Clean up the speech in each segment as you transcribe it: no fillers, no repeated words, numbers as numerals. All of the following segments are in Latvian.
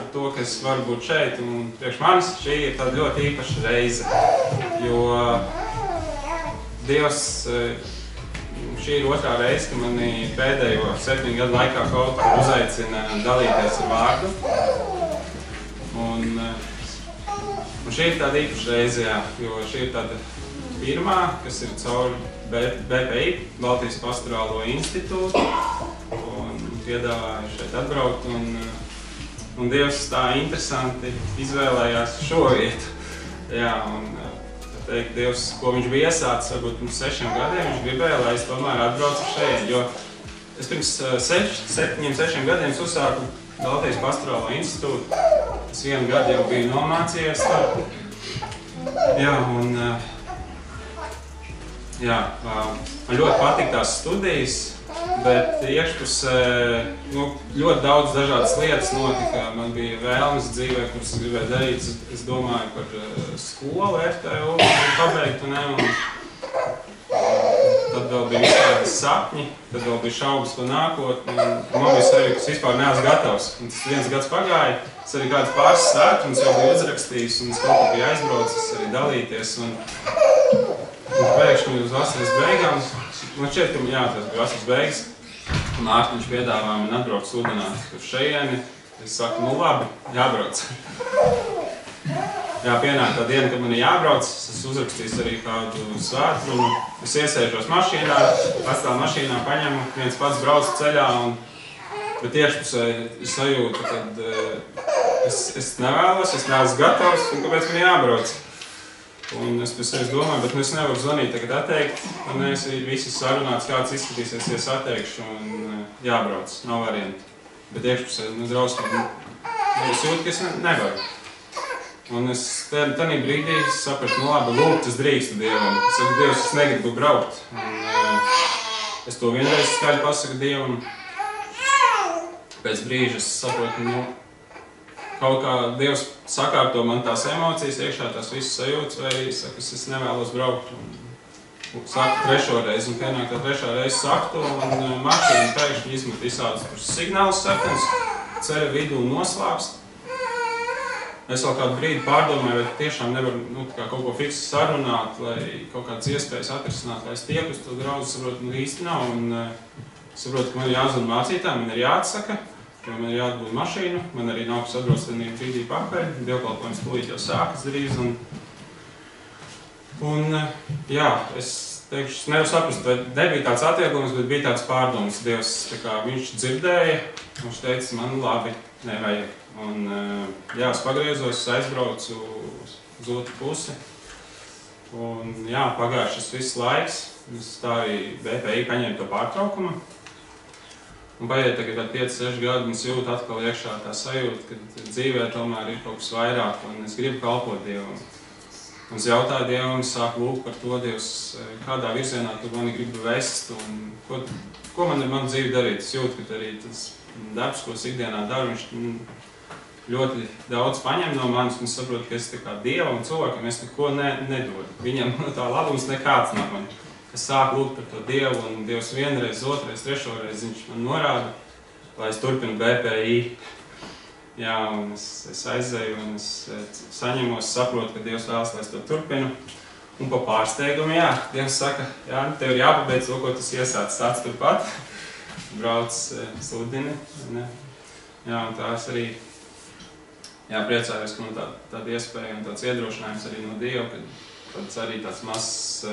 par to, ka es varu būt šeit. Un priekš manis šī ir tāda ļoti īpaša reize, jo Dievs, šī ir otrā reize, ka mani pēdējo 7 gadu laikā kaut kur uzaicina dalīties ar vārdu. Un šī ir tāda īpaša reize, jā, jo šī ir tāda pirmā, kas ir caur BPI, Baltijas Pastorālo institūtu, un piedāvāju šeit atbraukt, un Dievs tā interesanti izvēlējās šo vietu. Jā, un teikt, Dievs, ko viņš bija iesācis, varbūt pirms 6 gadiem, viņš gribēja, lai es tomēr atbraucu šeit, jo es pirms 6 gadiem uzsāku Baltijas Pastorālo institūtu. Es 1 gadu jau biju nomācījies tur. Jā, un man ļoti patīk tās studijas, bet iekšpusē ļoti daudz dažādas lietas notika. Man bija vēlmes dzīvē, kuras es gribēju darīt. Es domāju par skolu FTU, pabeigt, un tad vēl bija visādi sapņi, tad vēl bija šaubas par nākotni. Man bija sajūta, ka es vispār neesmu gatavs. Un tas 1 gads pagāja, es arī kādas pāris svētkumus jau biju uzrakstījis, un es kaut kā biju aizbraucis arī dalīties. Un pēkšņi uz vasaras beigām, man šķiet, ka tas bija vasaras beigas, Mārtiņš piedāvā man atbraukt sludināt uz šejieni. Es saku, labi, jābrauc. Jā, pienāk tā diena, kad man ir jābrauc, es uzrakstīju arī kādu svētkrunu. Es iesēžos mašīnā, atstāju mašīnā, paņemu, viens pats braucu ceļā, bet iekšpusē es sajūtu, kad es nevēlos, es neesmu gatavs, un kāpēc man jābrauc. Un es pēc sevis domāju, bet es nevaru zvanīt tagad atteikt, un es visi sarunāts, kāds izskatīsies, ja es atteikšu, un jābrauc, nav variantu. Bet iekšpusē, drausmīgi, es jūtu, ka es nevaru. Un es tādā brīdī sapratu, labi, lūgt, es drīkstu Dievam. Es saku, Dievs, es negribu braukt. Un es to vienreiz skaļi pasaku Dievam. Pēc brīža es saprotu, kaut kā Dievs sakārto man tās emocijas iekšā, tās visas sajūtas, vai saku, es nevēlos braukt. Un saku 3. reizi, un pienāk tā 3. reize saktu, un mašīna pēkšņi izmet visādus signālus sarkans, ceļa vidū noslāpst. Es vēl kādu brīdi pārdomāju, vai tiešām nevaru kaut ko fiksu sarunāt, lai kaut kādas iespējas atrisināt, lai es tieku uz to draudzi, saprotu, īsti nav. Un saprotu, ka man ir jāzvan mācītājiem, man ir jāatsaka, jo man ir jāatbūt mašīnu, man arī nav kas atbrauc tad brīdī pakaļ, dievkalpojums tūlīt jau sākas drīz. Es teikšu, es nevaru saprast, vai nebija tāds atvieglums, bet bija tāds pārdoms. Dievs, viņš dzirdēja, viņš teica, man labi, nevajag. Un es pagriezos, es aizbraucu uz otru pusi. Un pagāja šis viss laiks, es tā arī BPI paņēmu to pārtraukumu. Un paiet tagad 5-6 gadi, un es jūtu atkal iekšā tā sajūta, ka dzīvē tomēr ir kaut kas vairāk, un es gribu kalpot Dievam. Un es jautāju Dievam, es sāku lūgt par to, Dievs, kādā virzienā tu mani gribi vest, un ko man ir mana dzīve darīt. Es jūtu, ka arī tas darbs, ko es ikdienā daru, viņš ļoti daudz paņem no manis, un es saprotu, ka es Dievam un cilvēkam es neko nedodu. Viņam tā labums nekāds nav man. Es sāku lūgt par to Dievu, un Dievs 1 reizi, 2 reizi, 3 reizi viņš man norāda, lai es turpinu BPI. Jā, un es aizēju, un es saņemos, saprotu, ka Dievs vēlas, lai es to turpinu. Un pa pārsteigumu, Dievs saka, tev ir jāpabeidz to, ko tas iesācis tāds turpat. Brauc sludini. Jā, un tā es arī priecājos, ka man tāda iespēja un tāds iedrošinājums arī no Dieva, ka tāds arī tāds mazs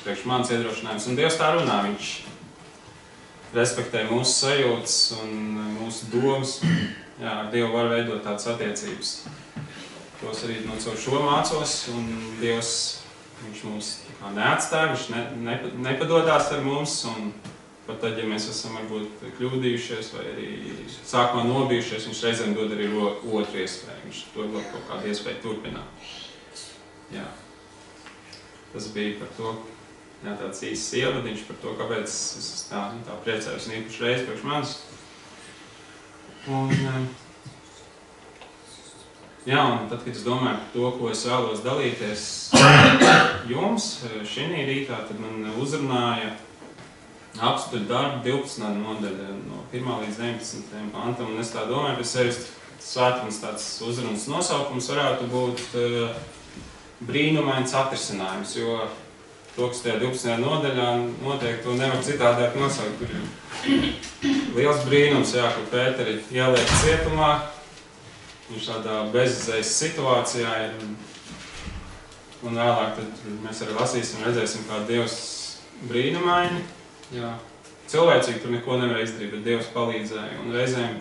priekš mans iedrošinājums. Un Dievs tā runā, viņš respektē mūsu sajūtas un mūsu domas. Ar Dievu var veidot tādas attiecības. Tos arī no caur šo mācos, un Dievs, viņš mūs neatstāja, viņš nepadodās ar mums, un pat tad, ja mēs esam varbūt kļūdījušies vai arī sākumā nobijušies, viņš reizēm dod arī otru iespēju. Viņš dod kaut kādu iespēju turpināt. Tas bija par to, tāds īsts ievadiņš par to, kāpēc es tā priecājos un īpaši reizi priekš manis. Un tad, kad es domāju par to, ko es vēlos dalīties jums šī rītā, tad man uzrunāja Apstuļu darbu 12. nodaļa no 1. līdz 19. pantam, un es tā domāju par sevis, svētdienas tāds uzrunas nosaukums varētu būt brīnumains atrisinājums, jo to, kas tajā 12. nodaļā notiek, to nevar citādāk nosaukt. Tur ir liels brīnums, jā, kur Pēteri ieliek cietumā, viņš tādā bezizējas situācijā ir, un vēlāk tad mēs arī lasīsim, redzēsim, kā Dievs brīnumaini, jā. Cilvēcīgi tur neko nevar izdarīt, bet Dievs palīdzēja, un reizēm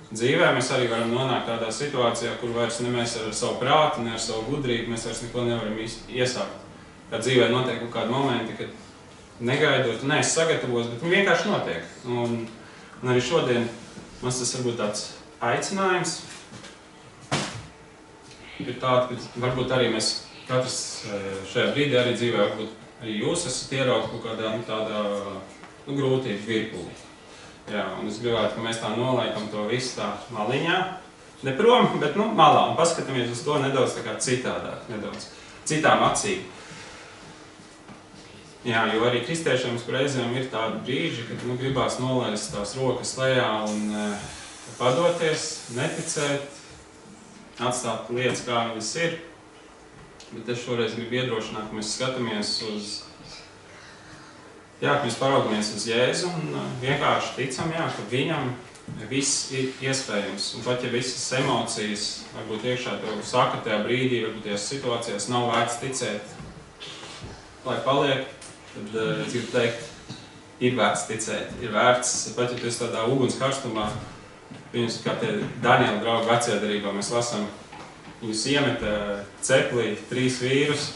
dzīvē mēs arī varam nonākt tādā situācijā, kur vairs ne mēs ar savu prātu, ne ar savu gudrību, mēs vairs neko nevaram iesākt. Kā dzīvē notiek kaut kādi momenti, kad negaidot, neesi sagatavos, bet viņi vienkārši notiek. Un arī šodien mums tas varbūt tāds aicinājums ir tāda, ka varbūt arī mēs katrs šajā brīdī arī dzīvē, varbūt arī jūs esat ieraugt kaut kādā tādā grūtību virpulī. Jā, un es gribētu, ka mēs tā nolaikam to visu tā maliņā, ne prom, bet malā, un paskatāmies uz to nedaudz tā kā citādāk, nedaudz citām acīm. Jā, jo arī kristiešiem reizēm ir tādi brīži, kad gribās nolaist tās rokas lejā un padoties, neticēt, atstāt lietas, kā viņas ir. Bet es šoreiz gribu iedrošināt, ka mēs skatāmies uz, ka mēs paraugamies uz Jēzu un vienkārši ticam, ka viņam viss ir iespējams. Un pat ja visas emocijas varbūt iekšā tev saka tajā brīdī, varbūt tajās situācijās nav vērts ticēt, lai paliek, tad es gribu teikt, ir vērts ticēt, ir vērts, pat ja tu esi tādā uguns karstumā, viņus kā tie Daniela draugi vecajā derībā mēs lasām, viņus iemeta ceplī 3 vīrus,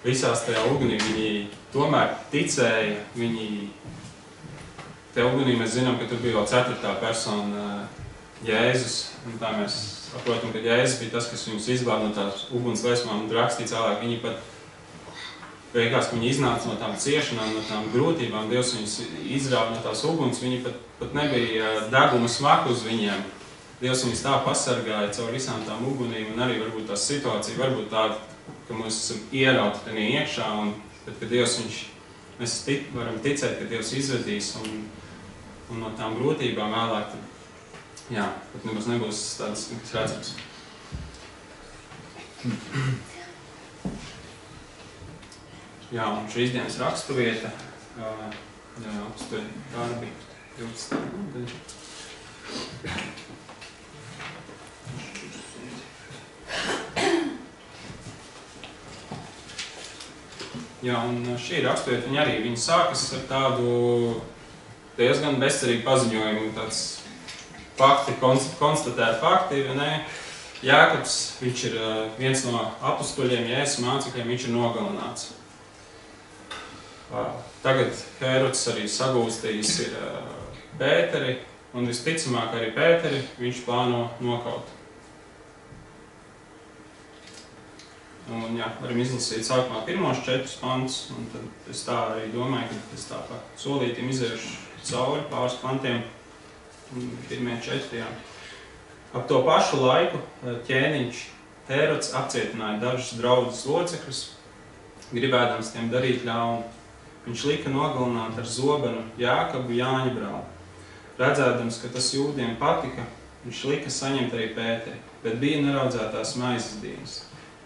visās tajā ugunī viņi tomēr ticēja, tajā ugunī mēs zinām, ka tur bija vēl 4. persona Jēzus, un tā mēs saprotam, ka Jēzus bija tas, kas viņus izglāba no tās uguns liesmām, un rakstīts vēlāk, viņi pat beigās, ka viņi iznāca no tām ciešanām, no tām grūtībām, Dievs viņus izrāva no tās uguns, viņi pat nebija deguma smaku uz viņiem. Dievs viņus tā pasargāja caur visām tām ugunīm, un arī varbūt tās situācija varbūt tāda, ka mēs esam ierauti tenī iekšā, un tad, kad Dievs mēs varam ticēt, ka Dievs izvedīs, un no tām grūtībām vēlāk, tad, pat nemaz nebūs tādas, kas redzams. Jā, un šīs dienas raksturvieta, apstuļi darbi, 12. nodaļa. Jā, un šī raksturvieta, viņa sākas ar tādu diezgan bezcerīgu paziņojumu, tāds fakti, konstatēti fakti, ne? Jākabs, viņš ir viens no apustuļiem, Jēzus mācekļiem, viņš ir nogalināts. Tagad Hērods arī sagūstījis ir Pēteri, un visticamāk arī Pēteri viņš plāno nokaut. Un varam izlasīt sākumā pirmos 4 pantus, un tad es tā arī domāju, ka es tā pa solītim iziešu cauri pāris pantiem, pirmie 4. Ap to pašu laiku ķēniņš Hērods apcietināja dažus draudzes locekļus, gribēdams tiem darīt ļaunu. Viņš lika nogalināt ar zobenu Jākabu Jāņa brāli. Redzēdams, ka tas jūdiem patika, viņš lika saņemt arī Pēteri, bet bija neraudzētās maizes dienas.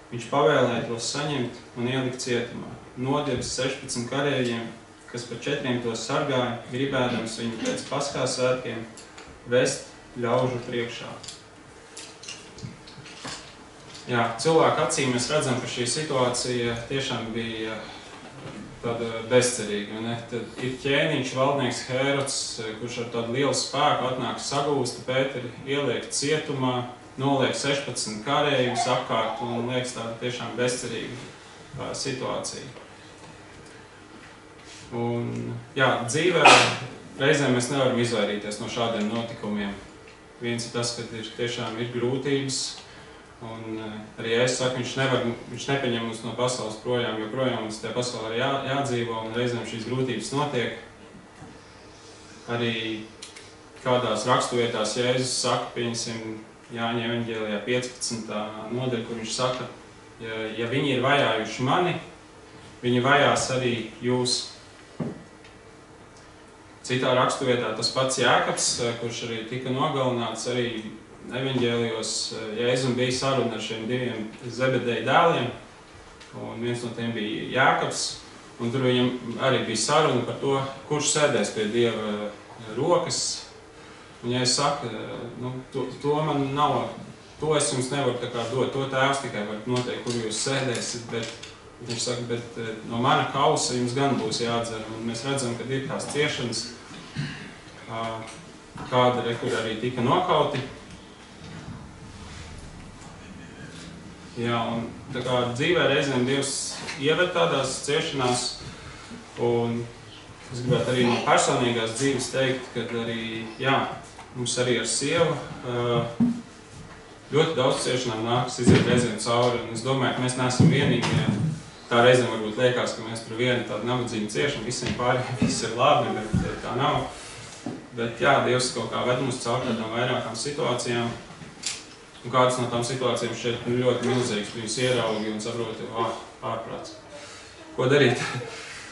Viņš pavēlēja tos saņemt un ielikt cietumā. Nodevis 16 kareiviem, kas par 4 tos sargāja, gribēdams viņu pēc Paskā svētkiem vest ļaužu priekšā. Jā, cilvēku acīm mēs redzam, ka šī situācija tiešām bija tāda bezcerīga. Ne? Tad ir ķēniņš, valdnieks Hērods, kurš ar tādu lielu spēku atnāk sagūsta Pēteri, ieliek cietumā, noliek 16 kareivus apkārt un liekas tāda tiešām bezcerīga situācija. Un, dzīvē reizēm mēs nevaram izvairīties no šādiem notikumiem. Viens ir tas, ka tiešām ir grūtības, un arī es saku, viņš nepaņem mums no pasaules projām, jo projām mums tajā pasaulē jādzīvo, un reizēm šīs grūtības notiek. Arī kādās raksturvietās Jēzus saka, pieņemsim Jāņa evaņģēlijā 15. nodaļa, kur viņš saka, ja viņi ir vajājuši mani, viņi vajās arī jūs. Citā raksturvietā tas pats Jākabs, kurš arī tika nogalināts, arī evaņģēlijos Jēzum bija saruna ar šiem diviem Zebedeja dēliem, un viens no tiem bija Jākabs, un tur viņam arī bija saruna par to, kurš sēdēs pie Dieva rokas. Un ja es saku, to man nav, to es jums nevaru tā kā dot, to tēvs tikai var noteikt, kur jūs sēdēsiet, bet viņš saka, bet no mana kausa jums gan būs jādzer. Un mēs redzam, ka ir tās ciešanas, kāda kur arī tika nokauti. Jā, un tā kā dzīvē reizēm Dievs ieved tādās ciešanās, un es gribētu arī no personīgās dzīves teikt, ka arī, jā, mums arī ar sievu ļoti daudz ciešanām nākas iziet reizēm cauri, un es domāju, ka mēs neesam vienīgie. Tā reizēm varbūt liekas, ka mēs tur vieni tādu nabadzību ciešam, visiem pārējiem viss ir labi, bet tā nav. Bet jā, Dievs kaut kā ved mums caur tādām vairākām situācijām. Un kādas no tām situācijām šeit ļoti milzīgas, viņus ieraugi un saproti, ārprāts. Ko darīt?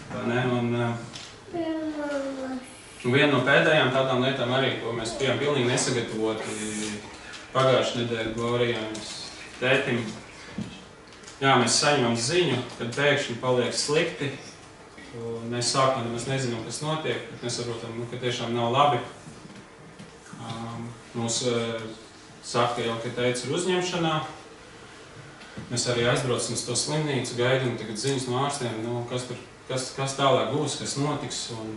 Tā ne? Un viena no pēdējām tādām lietām arī, ko mēs bijām pilnīgi nesagatavoti pagājušajā nedēļā Glorijams tētim. Jā, mēs saņemam ziņu, kad pēkšņi paliek slikti. Mēs sākumā mēs nezinām, kas notiek, bet mēs saprotam, ka tiešām nav labi. Mums saka jau, ka teica ir uzņemšanā. Mēs arī aizbraucam uz to slimnīcu, gaidām tagad ziņas no ārstiem, kas tālāk būs, kas notiks. Un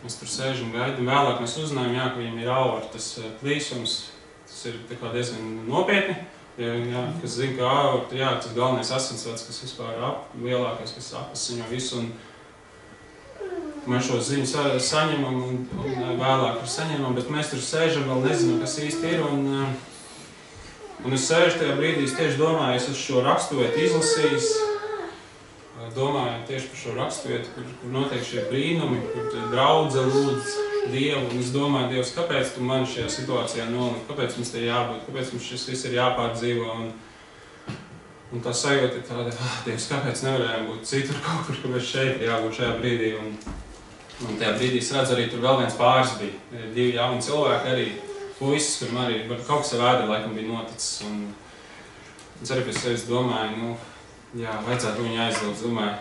mēs tur sēžam, gaidām. Vēlāk mēs uzzinājām, ka viņam ir aortas plīsums. Tas ir diezgan nopietni. Jā, kas zina, ka aorta, jā, tas galvenais asinsvads, kas vispār lielākais, kas apasiņo visu. Un mēs šo ziņu saņemam un vēlāk saņemam, bet mēs tur sēžam, vēl nezinām, kas īsti ir. Un es sēžu tajā brīdī, es tieši domāju, es šo raksturvietu izlasījis, domāju tieši par šo raksturvietu, kur notiek šie brīnumi, kur draudze lūdz Dievu, un es domāju, Dievs, kāpēc tu mani šajā situācijā noliki, kāpēc mums te jābūt, kāpēc mums šis viss ir jāpārdzīvo, un tā sajūta ir tāda, Dievs, kāpēc nevarējām būt citur kaut kur, kāpēc šeit jābūt šajā brīdī, un tajā brīdī es redzu arī tur vēl viens pāris bija, divi jauni cilvēki arī, puisis, kurim arī kaut kas ar vēderi laikam bija noticis, un es arī pēc sevis domāju, jā, vajadzētu viņu aizlūgt, domāju,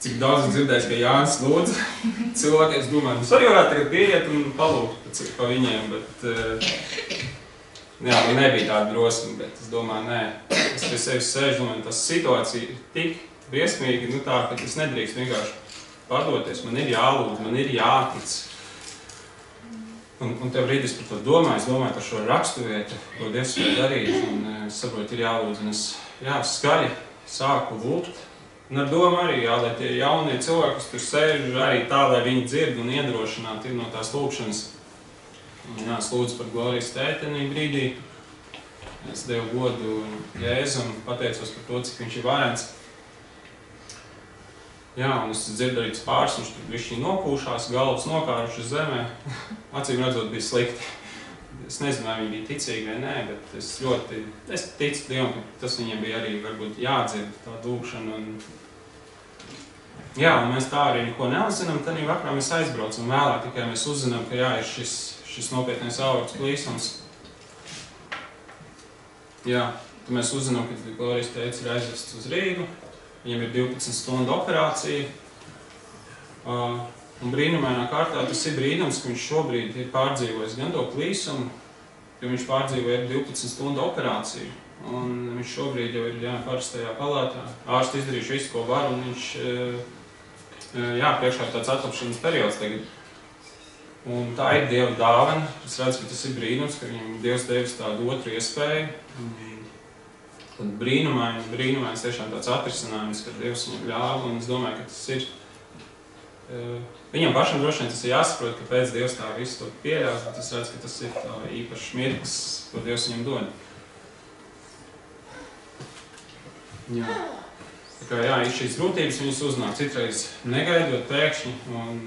cik daudz es dzirdēju, ka Jānis lūdza cilvēki, es domāju, mums arī varētu tagad pieiet un palūgt pa viņiem, bet jā, viņi nebija tāda drosme, bet es domāju, nē, es pie sevis sēžu, domāju, tas situācija ir tik briesmīga, tā, ka es nedrīkst vienkārši padoties, man ir jālūdz, man ir jātic. Un tev brīdis par to domāju, es domāju par šo raksturvietu, ko Dievs var darīt, un es saprotu, ir jālūdz, un es, jā, skaļi sāku lūgt. Un ar domu arī, jā, lai tie jaunie cilvēki, kas tur sēž, arī tā, lai viņi dzird un iedrošināti ir no tās lūkšanas. Jā, es lūdzu par Glorijas tētenī brīdī. Es devu godu Jēzum, pateicos par to, cik viņš ir varens. Jā, un es dzirdu arī pāris, viņš tur višķi nopūšās, galvas nokāruši zemē. Acīm redzot, bija slikti. Es nezinu, vai viņi bija ticīgi vai nē, bet es ticu Dievam, ka tas viņiem bija arī varbūt jādzird tā lūkšana. Jā, un mēs tā arī neko neuzzinām, tad vakarā mēs aizbraucam. Vēlāk tikai mēs uzzinām, ka jā, ir šis nopietnais aortas plīsums. Jā, tad mēs uzzinām, ka Glorijas tētis ir aizvests uz Rīgu. Viņam ir 12 stundu operācija. Un brīnumainā kārtā tas ir brīnums, ka viņš šobrīd ir pārdzīvojis gan to plīsumu, jo viņš pārdzīvoja 12 stundu operāciju. Un viņš šobrīd jau ir parastajā palātā. Ārsti izdarījuši visu, ko var, un viņš, priekšā ir tāds atlapšanas periods tagad. Un tā ir Dieva dāvana. Es redzu, ka tas ir brīnums, ka viņam Dievs devis tādu otru iespēju. Tad brīnumains tiešām tāds atrisinājums, ka Dievs viņam ļāva, un es domāju, ka tas ir viņam pašam droši vien tas ir jāsaprot, ka pēc Dievs tā visu to pieļaus, bet es redzu, ka tas ir tā īpašs mirklis, ko Dievs viņam dod. Jā. Tā kā jā, ir šīs grūtības, viņas uznāk citreiz negaidot pēkšņi, un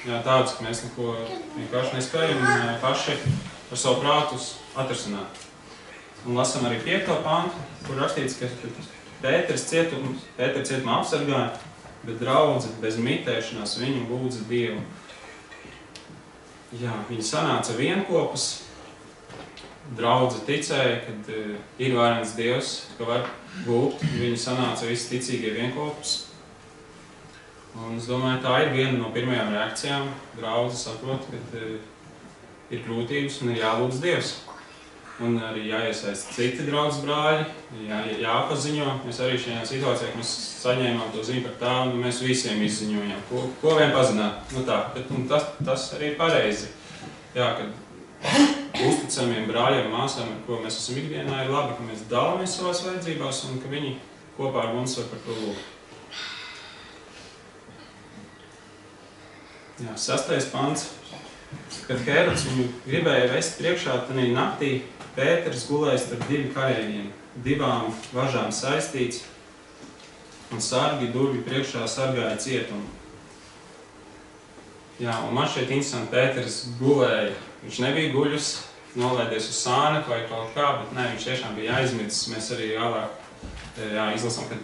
jā, tāds, ka mēs neko vienkārši nespējam paši ar savu prātus atrisināt. Un lasam arī 5. pantu, kur rakstīts, ka Pēters cietumā apsargāja, bet draudze bez mitēšanās viņu lūdza Dievu. Jā, viņi sanāca vienkopus, draudze ticēja, kad ir varens Dievs, ka var būt. Viņi sanāca visi ticīgie vienkopus. Un es domāju, tā ir viena no pirmajām reakcijām. Draudze saprot, ka ir grūtības un ir jālūdz Dievs. Un arī jāiesaist citi draudzes brāļi, jāpaziņo. Mēs arī šajā situācijā, kad mēs saņēmām to ziņu par tādu, mēs visiem izziņojām. Ko vien pazināt? Nu tā, bet tas arī ir pareizi. Jā, kad uzticamiem brāļiem, māsām, ar ko mēs esam ikdienā, ir labi, ka mēs dalāmies savās vajadzībās un ka viņi kopā ar mums var par to lūgt. Jā, 6. pants. Kad Hērods viņu gribēja vest priekšā, tanī naktī Pēters gulēja starp 2 kareiviem, 2 važām saistīts, un sargi durvju priekšā sargāja cietumu. Jā, un man šeit interesanti, Pēters gulēja. Viņš nebija guļus, nolaidies uz sāna vai kaut kā, bet ne, viņš tiešām bija aizmidzis. Mēs arī vēlāk izlasām, kad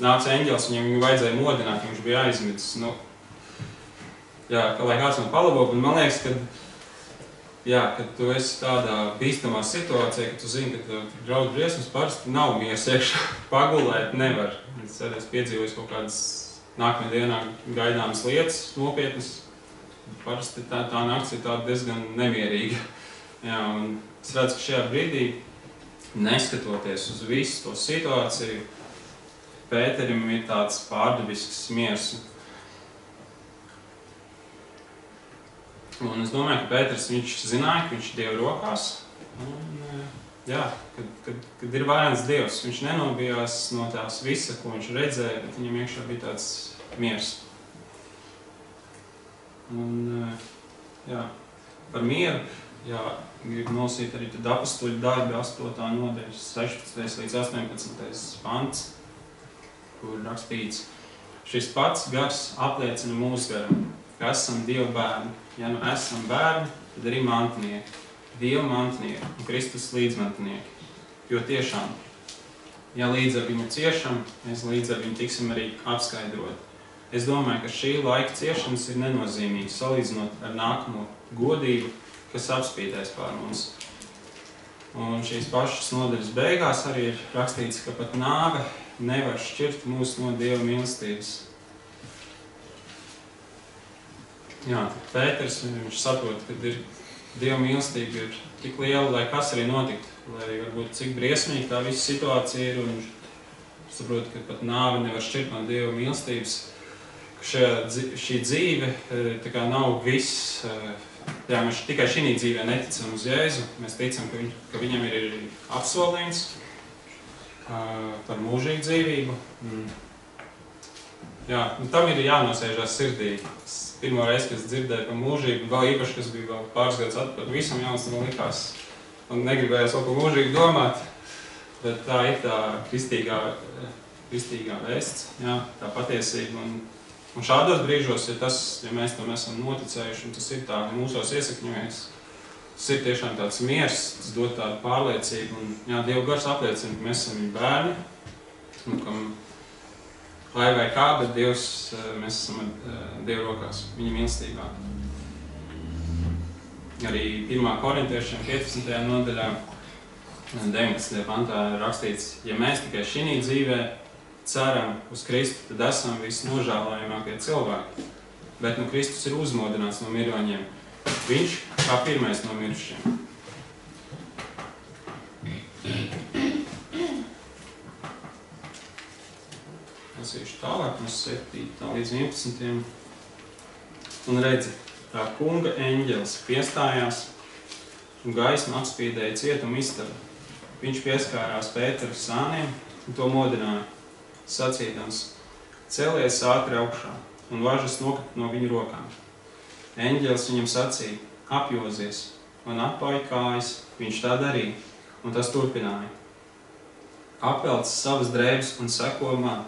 nāca eņģelis, viņu vajadzēja modināt, viņš bija aizmidzis. Nu, jā, lai kāds man palabo, un man liekas, kad tu esi tādā bīstamā situācijā, ka tu zini, ka draudz briesmas parasti nav miers iekšā, pagulēt nevar. Es piedzīvoju kaut kādas nākamajā dienā gaidāmas lietas, nopietnas. Parasti tā nakts ir tāda diezgan nemierīga. Jā, un es redzu, ka šajā brīdī, neskatoties uz visu to situāciju, Pēterim ir tāds pārdabisks miers. Un es domāju, ka Pēters, viņš zināja, ka viņš ir Dieva rokās. Un, jā, kad ir varens Dievs, viņš nenobijās no tās visa, ko viņš redzēja, bet viņam iekšā bija tāds miers. Un, jā, par mieru, jā, gribu nosīt arī tad apostoļu darbi 8. nodaļa, 16. līdz 18. pants, kur rakstīts: šis pats gars apliecina mūsu garam, ka esam Dieva bērni. Ja nu esam bērni, tad arī mantinieki, Dieva mantinieki un Kristus līdzmantinieki. Jo tiešām, ja līdz ar viņu ciešam, mēs līdz ar viņu tiksim arī apskaidroti. Es domāju, ka šī laika ciešanas ir nenozīmīgas, salīdzinot ar nākamo godību, kas apspīdēs pār mums. Un šīs pašas nodaļas beigās arī ir rakstīts, ka pat nāve nevar šķirt mūs no Dieva mīlestības. Jā, Pēters, viņš saprot, ka Dieva mīlestība ir tik liela, lai kas arī notiktu, lai varbūt cik briesmīgi tā visa situācija ir, un viņš saprot, ka pat nāve nevar šķirt no Dieva mīlestības, ka šī dzīve tā kā nav viss. Jā, mēs tikai šī dzīvē neticam uz Jēzu, mēs ticam, ka viņam ir apsolījums par mūžīgu dzīvību. Jā, tam ir jānosēžās sirdī. Pirmo reizi, kad es dzirdēju par mūžību, vēl īpaši, kas bija vēl pāris gadus atpakaļ, visam jauns man likās. Man negribējās vēl par mūžību domāt, bet tā ir tā kristīgā vēsts, jā, tā patiesība. Un šādos brīžos, ja mēs tam esam noticējuši, un tas ir tā mūsos iesakņojies, tas ir tiešām tāds miers, tas dod tādu pārliecību. Un, jā, Dieva gars apliecina, ka mēs esam viņa bērni, un ka lai vai kā, bet Dievs, mēs esam Dieva rokās, viņa mīlestībā. Arī 1. korintiešiem 15. nodaļā, 19. pantā ir rakstīts: ja mēs tikai šī dzīvē ceram uz Kristu, tad esam visnožēlojamākie cilvēki. Bet nu Kristus ir uzmodināts no miroņiem. Viņš kā pirmais no mirušiem. Lasīšu tālāk no 7. līdz 11. Un redzi, tā kunga eņģelis piestājās un gaisma apspīdēja cietumu istabu. Viņš pieskārās Pēteru sāniem un to modināja, sacīdams: celies ātri augšā, un važas nokrita no viņa rokām. Eņģelis viņam sacīja: apjozies, un atpauj kājas. Viņš tā darīja, un tas turpināja. Apvelcis savas drēbes un sekoja man.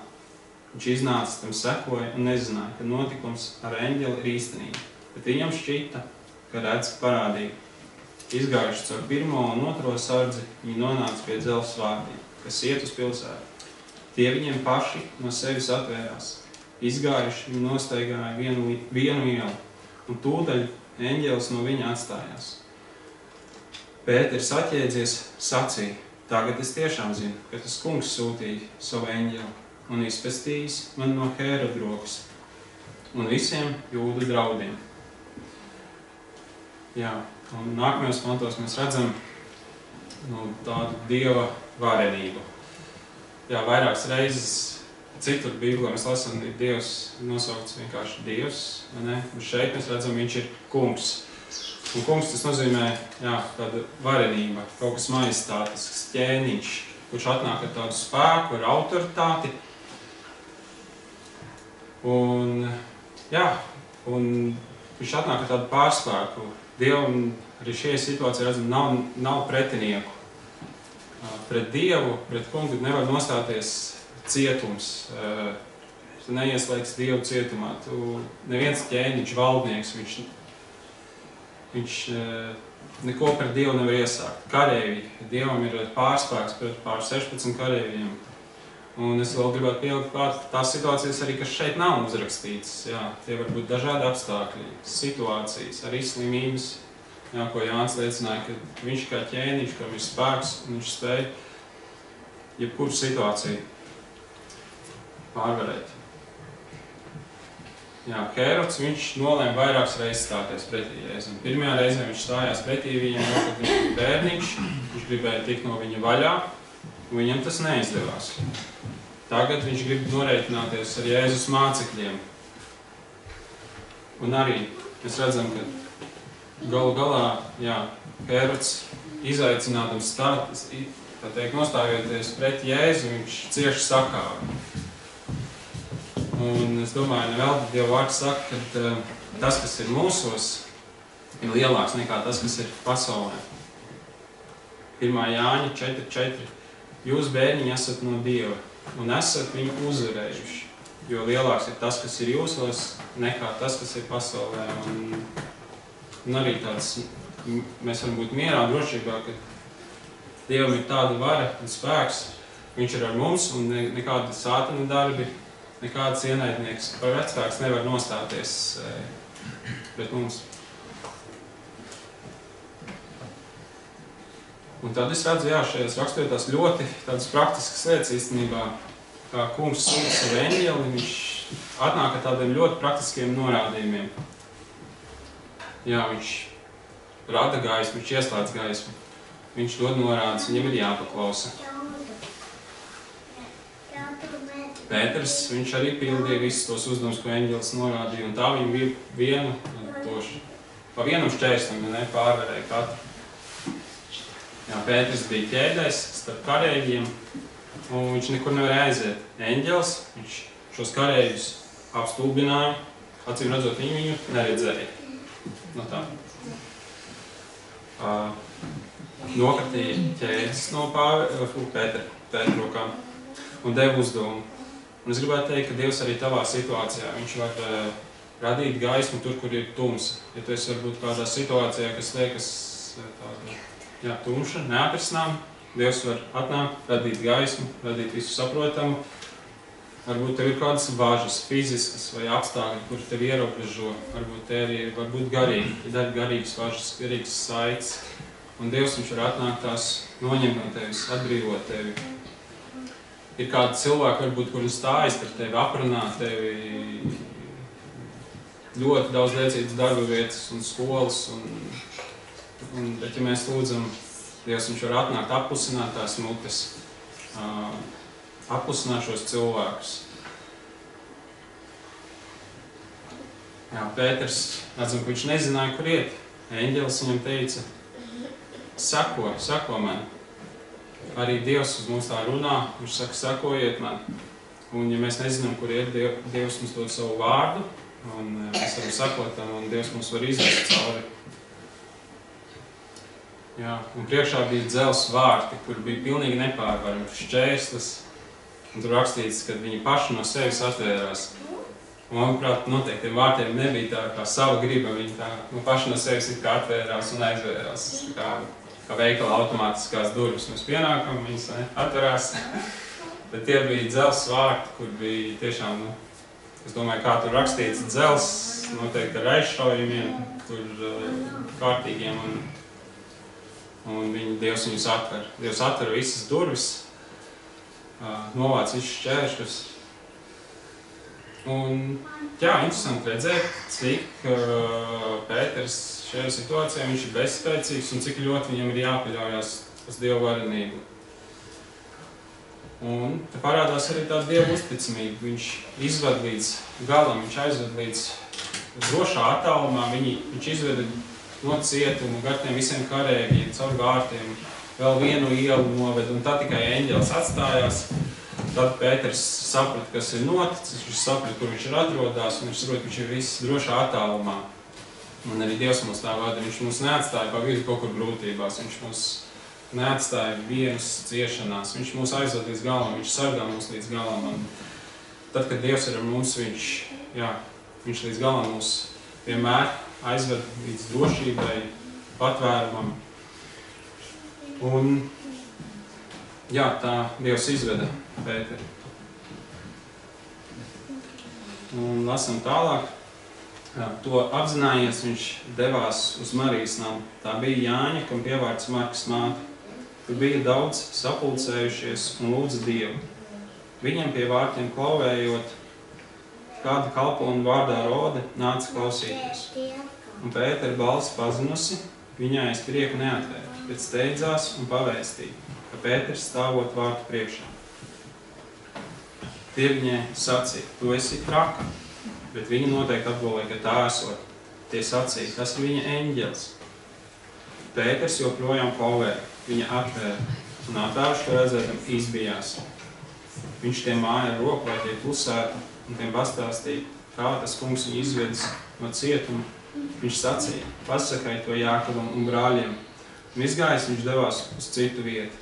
Viņš iznāca, tam sekoja un nezināja, ka notikums ar eņģeli ir īstenība, bet viņam šķita, ka redz parādīgi. Izgājuši caur 1. un 2. sardzi, viņi nonāca pie dzelzs vārtiem, kas iet uz pilsētu. Tie viņiem paši no sevis atvērās. Izgājuši, viņi nostaigāja vienu ielu, un tūdaļ eņģelis no viņa atstājās. Pēters atjēdzies, sacīja: tagad es tiešām zinu, ka tas kungs sūtīja savu eņģeli un izpestījis man no Hēroda rokas un visiem jūdu draudiem. Jā, un nākamajos pantos mēs redzam tādu Dieva varenību. Jā, vairākas reizes citur Bībelē mēs lasām, ir Dievs nosaukts vienkārši Dievs, vai ne? Un šeit mēs redzam, viņš ir kungs. Un kungs tas nozīmē, jā, tāda varenība, kaut kas majestātisks, ķēniņš, kurš atnāk ar tādu spēku, ar autoritāti. Un, jā, un viņš atnāk ar tādu pārspēku. Dievam arī šajā situācijā redzam, nav pretinieku. Pret Dievu, pret kungu nevar nostāties cietums. Tu neieslēgsi Dievu cietumā. Tu neviens ķēniņš, valdnieks, viņš neko pret Dievu nevar iesākt. Kareivji, Dievam ir pārspēks pret pār 16 kareiviem. Un es vēl gribētu pielikt klāt tās situācijas arī, kas šeit nav uzrakstītas. Jā, tie var būt dažādi apstākļi, situācijas, arī slimības, jā, ko Jānis liecināja, ka viņš kā ķēniņš, kam ir spēks, un viņš spēj jebkuru situāciju pārvarēt. Jā, Hērods, viņš nolēma vairākas reizes stāties pretī Jēzum. Pirmajā reizē viņš stājās pretī viņam, jo, kad viņš bija bērniņš, viņš gribēja tikt no viņa vaļā, un viņam tas neizdevās. Tagad viņš grib norēķināties ar Jēzus mācekļiem. Un arī mēs redzam, ka galu galā, jā, Hērods izaicinādams nostājoties pret Jēzu, viņš cieši sakāva. Un es domāju, nevelti Dieva vārds saka, ka tas, kas ir mūsos, ir lielāks nekā tas, kas ir pasaulē. 1. Jāņa 4.4. Jūs, bērniņi, esat no Dieva un esat viņu uzvarējuši, jo lielāks ir tas, kas ir jūsos, nekā tas, kas ir pasaulē. Un arī tāds, mēs varam būt mierā, drošībā, ka Dievam ir tāda vara un spēks, viņš ir ar mums un nekāda sātana darbi, nekāds ienaidnieks par vecspēks nevar nostāties pret mums. Un tad es redzu, jā, šajās raksturotās ļoti tādas praktiskas lietas īstenībā, kā kungs sūta savu eņģeli, viņš atnāk ar tādiem ļoti praktiskiem norādījumiem. Jā, viņš rada gaismu, viņš ieslēdz gaismu, viņš dod norādes, viņam ir jāpaklausa. Pēters, viņš arī pildīja visus tos uzdevumus, ko eņģelis norādīja, un tā viņu pa vienam šķērslim pārvarēja katru. Jā, Pēters bija ķēdēs starp kareiviem, un viņš nekur nevarēja aiziet. Eņģelis, viņš šos kareivjus apstulbināja, acīm redzot, viņu neredzēja. No tā. Nokratīja ķēdes no Pētera rokām un deva uzdevumu. Un es gribētu teikt, ka Dievs arī tavā situācijā, viņš var radīt gaismu tur, kur ir tumsa. Ja tu esi varbūt kādā situācijā, kas liekas tāda, tumša, neatrisinām, Dievs var atnākt, radīt gaismu, radīt visu saprotamu. Varbūt tev ir kādas važas, fiziskas vai apstākļi, kuri tev ierobežo. Varbūt tev ir garīgas važas, garīgas saites. Un Dievs viņš var atnākt tās noņemt no tevis, atbrīvot tevi. Ir kādi cilvēki, varbūt, kuri stājas par tevi, aprunā tevi, ļoti daudz liecības darba vietas un skolas. Bet, ja mēs lūdzam, Dievs viņš var atnākt, apklusināt tās mutes, apklusināt šos cilvēkus. Jā, Pēters, redzam, ka viņš nezināja, kur iet. Eņģelis viņam teica, sako man. Arī Dievs uz mums tā runā, viņš saka, sakojiet man. Un ja mēs nezinām, kur iet, Dievs mums dod savu vārdu, un mēs varam sakot tam, un Dievs mums var izvest cauri. Jā, un priekšā bija dzels vārti, kur bija pilnīgi nepārvarami šķērslis, un tur rakstīts, ka viņi paši no sevis atvērās. Un, manuprāt, noteikti tiem vārtiem nebija tā kā sava griba, viņi tā paši no sevis it kā atvērās un aizvērās. Kā veikala automātiskās durvis mēs pienākam, viņas atverās. Bet tie bija dzels vārti, kur bija tiešām, es domāju, kā tur rakstīts dzels, noteikti ar aizšaujumiem, tur kārtīgiem. un Dievs viņus atver. Dievs atver visas durvis, novāc visus šķēršļus. Un, jā, interesanti redzēt, cik Pēters šajā situācijā viņš ir bezspēcīgs un cik ļoti viņam ir jāpaļaujas uz Dieva varenību. Un te parādās arī tāda Dieva uzticamība. Viņš izved līdz galam, viņš aizved līdz drošā attālumā, viņš izveda no cietuma, gar tiem visiem karēģiem, caur gārtiem, vēl vienu ielu noved, un tad tikai eņģelis atstājās. Tad Pēters saprata, kas ir noticis, viņš saprata, kur viņš ir atrodās, un viņš saprata, ka viņš ir viss drošā attālumā. Un arī Dievs mūs tā vada, viņš mūs neatstāja pa vidu kaut kur grūtībās, viņš mūs neatstāja vienas ciešanās, viņš mūs aizved līdz galam, viņš sargā mūs līdz galam. Un tad, kad Dievs ir ar mums, viņš līdz galam mūs vienmēr aizved līdz drošībai, patvērumam. Un jā, tā Dievs izveda Pēteri. Un lasam tālāk. To apzinājies, viņš devās uz Marijas namu. Tā bija Jāņa, kam pievārds Markas māte. Tur bija daudz sapulcējušies un lūdza Dievu. Viņam pie vārtiem klauvējot, kāda kalpona vārdā Rode nāca klausīties. Un Pētera balss pazinusi, viņai aiz prieku neatvērt, bet steidzās un pavēstīja, ka Pēters stāvot vārtu priekšā. Tie viņai sacīja, tu esi traka, bet viņa noteikti apgalvoja, ka tā esot. Tie sacīja, tas ir viņa eņģelis. Pēters joprojām klauvēja, viņa atvēra, un atvēruši to redzētam izbijās. Viņš tiem māja ar roku, lai tie klusētu, un tiem pastāstīja, kā tas kungs viņu izvedis no cietuma. Viņš sacīja, pasakai to Jākavam un brāļiem, un izgājis viņš devās uz citu vietu.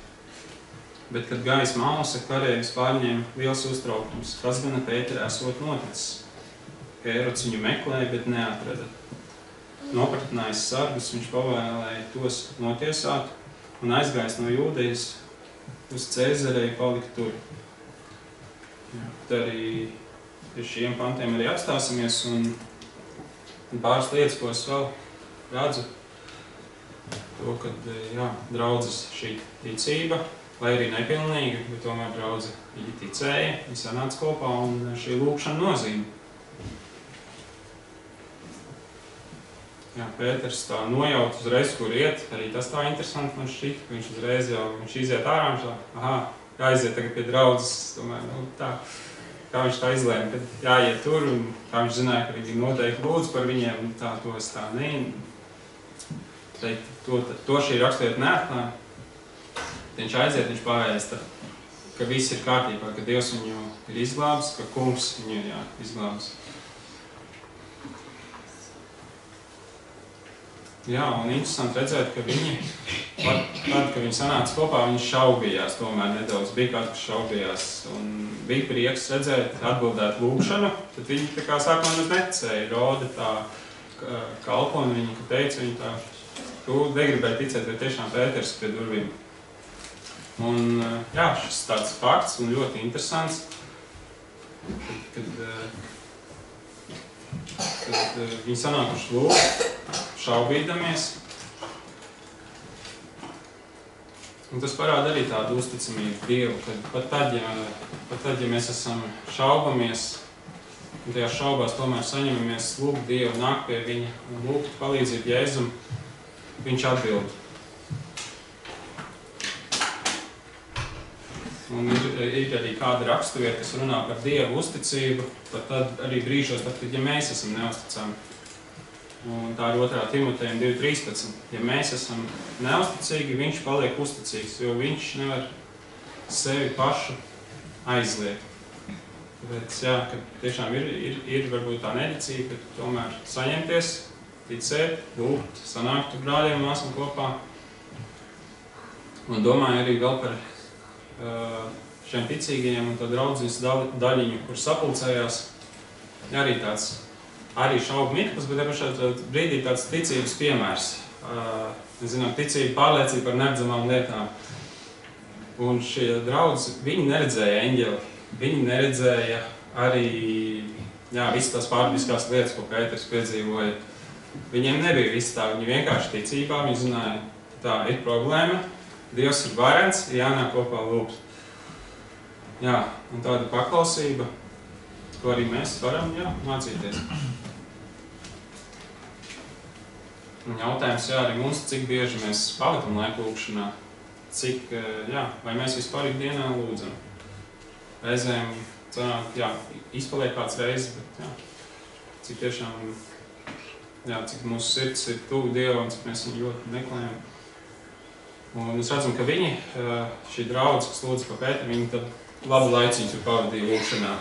Bet, kad gājis Mālusa, karēvis pārņēma liels uztraukums, kas gan Pētera esot noticis. Ērods viņu meklēja, bet neatrada. Nopratinājis sargus, viņš pavēlēja tos notiesāt un aizgājis no Jūdejas uz Cēzareju palika tur. Tad arī ar šiem pantiem arī apstāsimies un pāris lietas, ko es vēl redzu. To, kad, draudzes šī ticība, lai arī nepilnīga, bet tomēr draudze viņa ticēja, viņa sanāca kopā un šī lūkšana nozīme. Jā, Pēters tā nojaut uzreiz, kur iet, arī tas tā interesanti man šķiet, ka viņš uzreiz viņš iziet ārā, viņš jāiziet tagad pie draudzes, tomēr, tā, kā viņš tā izlēma, kad jāiet tur, un kā viņš zināja, ka viņi noteikti lūdz par viņiem, tā, to es tā to šī raksturot neatklāja. Viņš aiziet, viņš pavēsta, ka viss ir kārtībā, ka Dievs viņu ir izglābis, ka kungs viņu ir izglābis. Jā, un interesanti redzēt, ka viņi, tad, kad viņi sanāca kopā, viņi šaubījās, tomēr nedaudz bija kāds, kas šaubījās. Un bija prieks redzēt, atbildēt lūkšanu, tad viņi tā kā sākumā mums neticēja. Rode tā kalpona viņa, ka teica viņa tā, tu negribēji ticēt, vai tiešām Pēters pie durvīm. Un jā, šis tāds fakts un ļoti interesants, kad viņi sanākuši lūgt, šaubīdamies. Un tas parāda arī tādu uzticamību Dievu, kad pat tad, ja mēs esam šaubamies, un tajās šaubās tomēr saņemamies lūgt Dievu, nāk pie viņa un lūgt palīdzību Jēzum, viņš atbild. Un ir arī kāda raksturvieta, kas runā par Dievu uzticību, pat tad arī brīžos, tad, ja mēs esam neusticami. Un tā ir 2. Timotejam 2.13. Ja mēs esam neusticīgi, viņš paliek uzticīgs, jo viņš nevar sevi pašu aizliegt. Tāpēc, jā, ka tiešām ir varbūt tā neticība, ka tomēr saņemties, ticēt, lūgt, sanākt brāļiem un māsām kopā. Un domāju arī vēl par šiem ticīgajiem un to draudzes daļiņu, kur sapulcējās, arī tāds arī šaubu mirklis, bet pašā brīdī tāds ticības piemērs. Mēs zinām, ticība pārliecība par neredzamām lietām. Un šie draudzi, viņi neredzēja eņģeli, viņi neredzēja arī visas tās pārdabiskās lietas, ko Pēters piedzīvoja. Viņiem nebija viss tā, viņi vienkārši ticībā, viņi zināja, tā ir problēma. Dievs ir varens, jānāk kopā lūgt. Jā, un tāda paklausība, ko arī mēs varam, mācīties. Un jautājums, arī mums, cik bieži mēs pavadam laiku lūgšanā, vai mēs vispār ikdienā lūdzam. Reizēm, izpaliek kāds reizes, bet cik tiešām, cik mūsu sirds ir tuvu Dievam, cik mēs viņu ļoti meklējam. Un mēs redzam, ka viņi, šī draudze, kas lūdza pa Pēteru, viņi tad labu laiciņu tur pavadīja lūgšanā.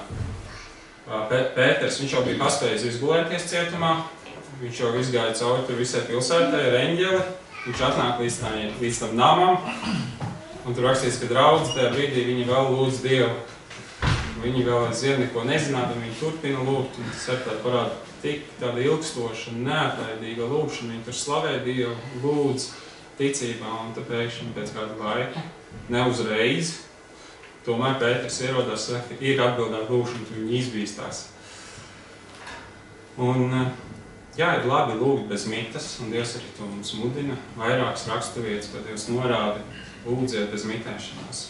Pēters, viņš jau bija paspējis izgulēties cietumā, viņš jau izgāja cauri tur visai pilsētai ar eņģeli, viņš atnāk līdz tam namam, un tur rakstīts, ka draudze tajā brīdī viņi vēl lūdz Dievu. Viņi vēl aizvien neko nezināt, un viņi turpina lūgt, un tas ir parāda tik tāda ilgstoša, neatlaidīga lūgšana. Viņi tur slavē Dievu, lūdz ticībā, un tad pēkšņi pēc kāda laika, ne uzreiz, tomēr Pēters ierodās, saka, ir atbildēt lūgšanu, tad viņi izbīstās. Un, ir labi lūgt bez mitas, un Dievs arī to mums mudina. Vairākas raksturvietas, ko Dievs norāda, lūdziet bez mitēšanās.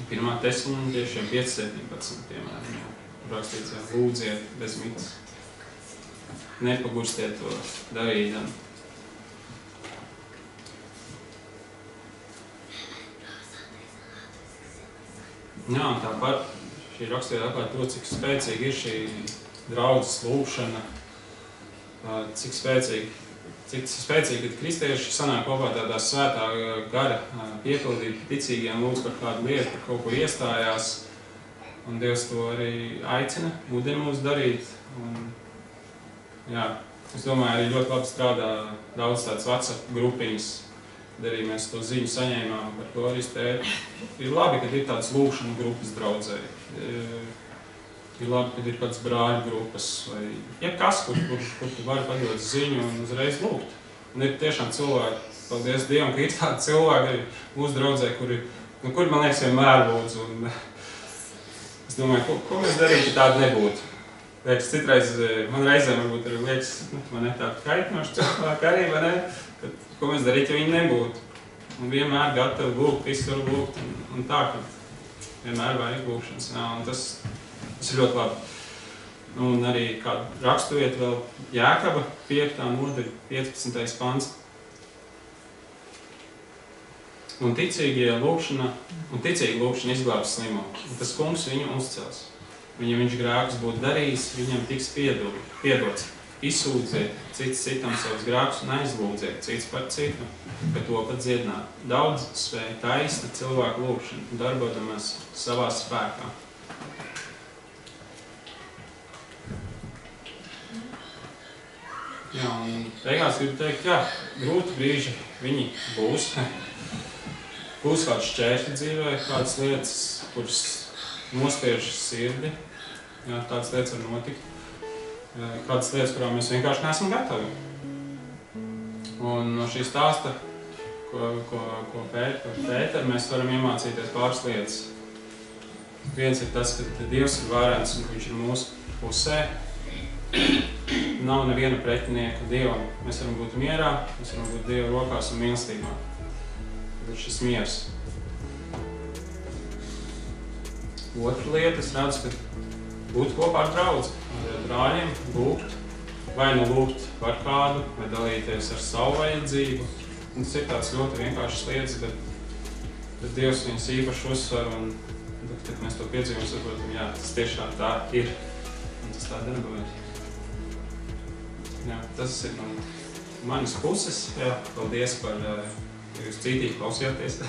1. Tesaloniķiešiem 5:17, piemēram, rakstīts, lūdziet bez mitas. Nepagurstiet to darīdam. Un tāpat šī raksturvieta atklāja to, cik spēcīgi ir šī draudzes lūgšana, cik spēcīgi, kad kristieši sanāk kopā tādā svētā gara piepildīt ticīgiem, lūdz par kādu lietu, par kaut ko iestājās. Un Dievs to arī aicina, mudina mūs darīt. Un, es domāju, arī ļoti labi strādā daudz tādas WhatsApp grupiņas, kad arī mēs to ziņu saņēmām par to arī stēri. Ir labi, kad ir tādas lūgšanu grupas draudzē. Ir labi, kad ir kāds brāļu grupas vai jebkas, kur tu vari padot ziņu un uzreiz lūgt. Un ir tiešām cilvēki, paldies Dievam, ka ir tādi cilvēki arī mūsu draudzē, kuri man liekas vienmēr lūdz. Un es domāju, ko mēs darītu, ja tāda nebūtu. Liekas, citreiz man reizēm varbūt arī liekas, man ir tāda kaitinoša cilvēka arī, vai ne? Ko mēs darītu, ja viņi nebūtu. Un vienmēr gatavi lūgt, visu var lūgt un tā, ka vienmēr vajag lūgšanas. Un tas ir ļoti labi. Un arī kādu raksturvietu vēl Jākaba 5. nodaļa, 15. pants. Un ticīga lūgšana izglābs slimo. Un tas kungs viņu uzcels. Viņam viņš grēkus būtu darījis, viņam tiks piedots. Izsūdziet cits citam savus grēkus un aizlūdziet cits par citu, bet to pat dziedināt. Daudz spēja taisna cilvēku lūgšana, darbodamies savā spēkā. Un beigās gribu teikt, grūti brīži viņi būs. Būs kāds šķēršļi dzīvē, kādas lietas, kuras nospiež sirdi. Tādas lietas var notikt. Kādas lietas, kurām mēs vienkārši neesam gatavi. Un no šī stāsta, ko Pēteru, mēs varam iemācīties pāris lietas. Viens ir tas, ka Dievs ir varens un viņš ir mūsu pusē. Nav neviena pretinieka Dievam. Mēs varam būt mierā, mēs varam būt Dieva rokās un mīlestībā. Tad ir šis miers. Otra lieta, es redzu, ka būt kopā ar draudzi, ar brāļiem, lūgt, vai nu lūgt par kādu, vai dalīties ar savu vajadzību. Un tas ir tāds ļoti vienkāršs lietas, bet Dievs viņus īpaši uzsver, un kad mēs to piedzīvojam, saprotam, tas tiešām tā ir, un tas tā darbojas. Tas ir no manas puses. Paldies par, ka jūs cītīgi klausījāties.